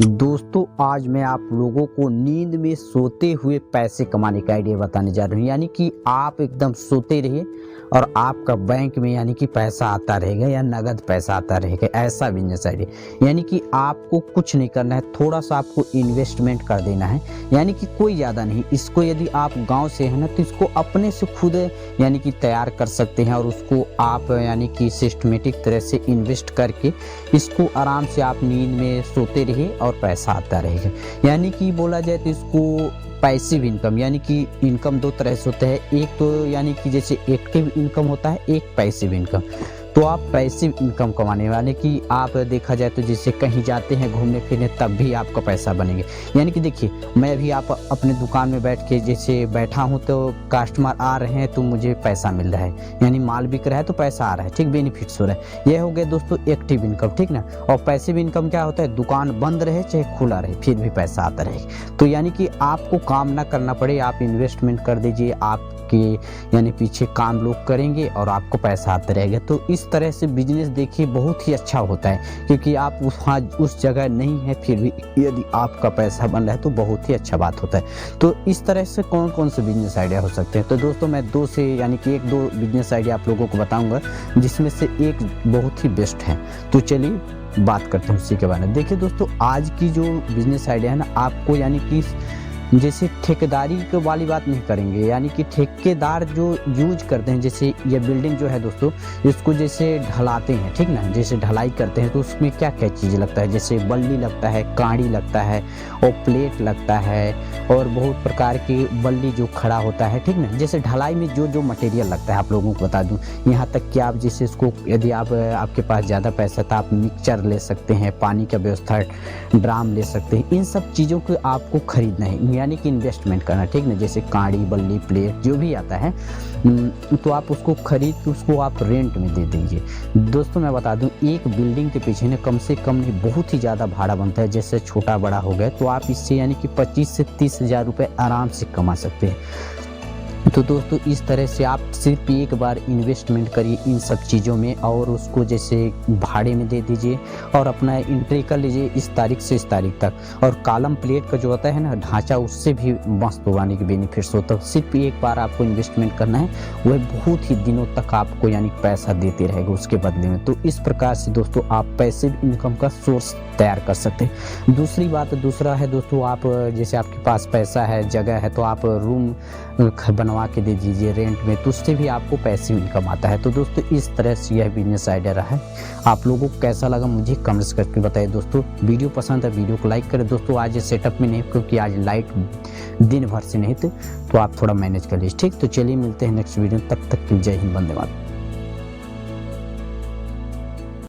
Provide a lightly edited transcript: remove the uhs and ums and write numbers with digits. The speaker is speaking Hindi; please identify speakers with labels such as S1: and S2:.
S1: दोस्तों आज मैं आप लोगों को नींद में सोते हुए पैसे कमाने का आइडिया बताने जा रहा हूँ। यानी कि आप एकदम सोते रहिए और आपका बैंक में यानी कि पैसा आता रहेगा या नगद पैसा आता रहेगा, ऐसा बिजनेस आइडिया। यानी कि आपको कुछ नहीं करना है, थोड़ा सा आपको इन्वेस्टमेंट कर देना है, यानी कि कोई ज़्यादा नहीं। इसको यदि आप गांव से हैं ना तो इसको अपने से खुद यानी कि तैयार कर सकते हैं और उसको आप यानी कि सिस्टमेटिक तरह से इन्वेस्ट करके इसको आराम से आप नींद में सोते रहिए और पैसा आता रहेगा। यानी कि बोला जाए तो इसको पैसिव इनकम, यानी कि इनकम दो तरह से होता है। एक तो यानी कि जैसे एक्टिव इनकम होता है, एक पैसिव इनकम। तो आप पैसिव इनकम कमाने वाले कि आप देखा जाए तो जैसे कहीं जाते हैं घूमने फिरने तब भी आपका पैसा बनेंगे। यानी कि देखिए मैं भी आप अपने दुकान में बैठ के जैसे बैठा हूँ तो कस्टमर आ रहे हैं तो मुझे पैसा मिल रहा है, यानी माल बिक रहा है तो पैसा आ रहा है, ठीक, बेनिफिट्स हो रहा है। ये हो गया दोस्तों एक्टिव इनकम, ठीक ना। और पैसिव इनकम क्या होता है, दुकान बंद रहे चाहे खुला रहे फिर भी पैसा आता रहेगा। तो यानी कि आपको काम ना करना पड़े, आप इन्वेस्टमेंट कर दीजिए, आपके यानी पीछे काम लोग करेंगे और आपको पैसा आता रहेगा। तो इस तरह से बिजनेस देखिए बहुत ही अच्छा होता है, क्योंकि आप उस जगह नहीं है फिर भी यदि आपका पैसा बन रहा है तो बहुत ही अच्छा बात होता है। तो इस तरह से कौन कौन से बिजनेस आइडिया हो सकते हैं, तो दोस्तों मैं दो से यानी कि एक दो बिजनेस आइडिया आप लोगों को बताऊंगा जिसमें से एक बहुत ही बेस्ट है। तो चलिए बात करते हैं उसी के बारे में। देखिए दोस्तों आज की जो बिजनेस आइडिया है ना, आपको यानी कि जैसे ठेकेदारी वाली बात नहीं करेंगे, यानी कि ठेकेदार जो यूज करते हैं, जैसे ये बिल्डिंग जो है दोस्तों इसको जैसे ढलाते हैं, ठीक ना, जैसे ढलाई करते हैं तो उसमें क्या क्या चीज़ लगता है, जैसे बल्ली लगता है, कांड़ी लगता है और प्लेट लगता है और बहुत प्रकार की बल्ली जो खड़ा होता है, ठीक ना। जैसे ढलाई में जो जो मटेरियल लगता है आप लोगों को बता दूं, यहाँ तक कि आप जैसे इसको यदि आपके पास ज़्यादा पैसा तो आप मिक्सचर ले सकते हैं, पानी का व्यवस्था ड्राम ले सकते हैं। इन सब चीज़ों को आपको खरीदना है, यानी कि इन्वेस्टमेंट करना, ठीक ना। जैसे कांड़ी बल्ली प्लेट जो भी आता है तो आप उसको खरीद के उसको आप रेंट में दे दीजिए। दोस्तों मैं बता दूं एक बिल्डिंग के पीछे ना कम से कम नहीं बहुत ही ज़्यादा भाड़ा बनता है। जैसे छोटा बड़ा हो गया तो आप इससे यानी कि 25 से 30 हज़ार रुपये आराम से कमा सकते हैं। तो दोस्तों इस तरह से आप सिर्फ एक बार इन्वेस्टमेंट करिए इन सब चीज़ों में और उसको जैसे भाड़े में दे दीजिए और अपना एंट्री कर लीजिए इस तारीख से इस तारीख तक। और कॉलम प्लेट का जो होता है ना ढांचा, उससे भी मस्त उगाने के बेनिफिट्स होता है। सिर्फ एक बार आपको इन्वेस्टमेंट करना है, वह बहुत ही दिनों तक आपको यानी पैसा देते रहेगा उसके बदले में। तो इस प्रकार से दोस्तों आप पैसिव इनकम का सोर्स तैयार कर सकते हैं। दूसरा है दोस्तों, आप जैसे आपके पास पैसा है, जगह है, तो आप रूम बनवा के दे दीजिए रेंट में, तो उससे भी आपको पैसिव इनकम आता है। तो दोस्तों इस तरह से यह बिजनेस आइडिया रहा है। आप लोगों को कैसा लगा मुझे कमेंट्स करके बताइए। दोस्तों वीडियो पसंद है वीडियो को लाइक करें। दोस्तों आज सेटअप में नहीं, क्योंकि आज लाइट दिन भर से नहीं थे, तो आप थोड़ा मैनेज कर लीजिए, ठीक। तो चलिए मिलते हैं नेक्स्ट वीडियो, तब तक जय हिंद, वंदे मातरम।